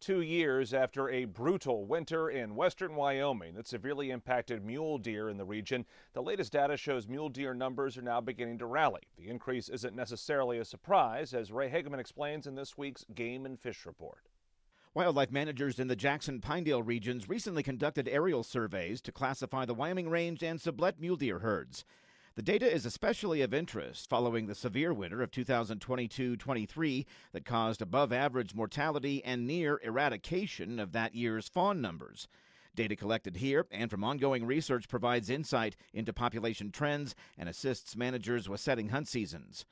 2 years after a brutal winter in western Wyoming that severely impacted mule deer in the region, the latest data shows mule deer numbers are now beginning to rally. The increase isn't necessarily a surprise, as Ray Hageman explains in this week's Game and Fish Report. Wildlife managers in the Jackson-Pinedale regions recently conducted aerial surveys to classify the Wyoming Range and Sublette mule deer herds. The data is especially of interest following the severe winter of 2022-23 that caused above-average mortality and near eradication of that year's fawn numbers. Data collected here and from ongoing research provides insight into population trends and assists managers with setting hunt seasons.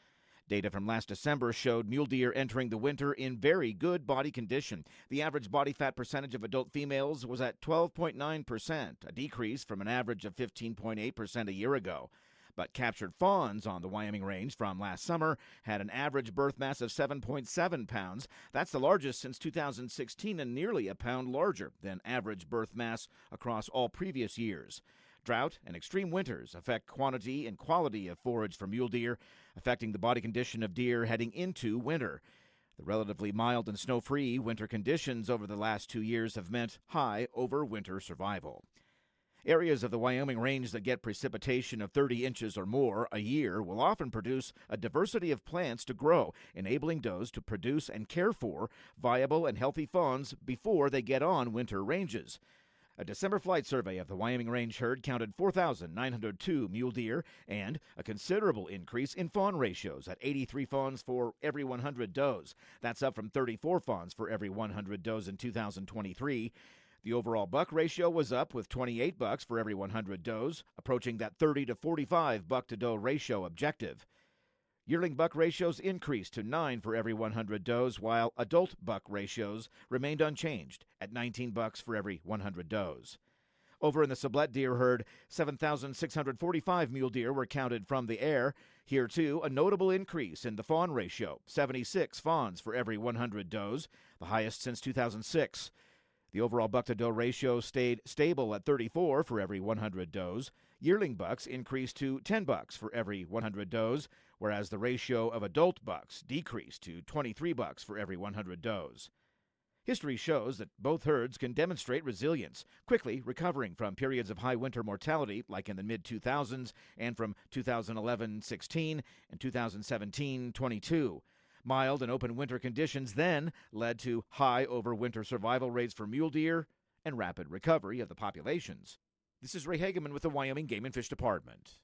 Data from last December showed mule deer entering the winter in very good body condition. The average body fat percentage of adult females was at 12.9%, a decrease from an average of 15.8% a year ago. But captured fawns on the Wyoming Range from last summer had an average birth mass of 7.7 pounds. That's the largest since 2016 and nearly a pound larger than average birth mass across all previous years. Drought and extreme winters affect quantity and quality of forage for mule deer, affecting the body condition of deer heading into winter. The relatively mild and snow-free winter conditions over the last 2 years have meant high overwinter survival. Areas of the Wyoming Range that get precipitation of 30 inches or more a year will often produce a diversity of plants to grow, enabling does to produce and care for viable and healthy fawns before they get on winter ranges. A December flight survey of the Wyoming Range herd counted 4,902 mule deer and a considerable increase in fawn ratios at 83 fawns for every 100 does. That's up from 34 fawns for every 100 does in 2023. The overall buck ratio was up with 28 bucks for every 100 does, approaching that 30 to 45 buck-to-doe ratio objective. Yearling buck ratios increased to 9 for every 100 does, while adult buck ratios remained unchanged at 19 bucks for every 100 does. Over in the Sublette deer herd, 7,645 mule deer were counted from the air. Here, too, a notable increase in the fawn ratio, 76 fawns for every 100 does, the highest since 2006. The overall buck-to-doe ratio stayed stable at 34 for every 100 does. Yearling bucks increased to 10 bucks for every 100 does, whereas the ratio of adult bucks decreased to 23 bucks for every 100 does. History shows that both herds can demonstrate resilience, quickly recovering from periods of high winter mortality like in the mid-2000s and from 2011-16 and 2017-22. Mild and open winter conditions then led to high overwinter survival rates for mule deer and rapid recovery of the populations. This is Ray Hageman with the Wyoming Game and Fish Department.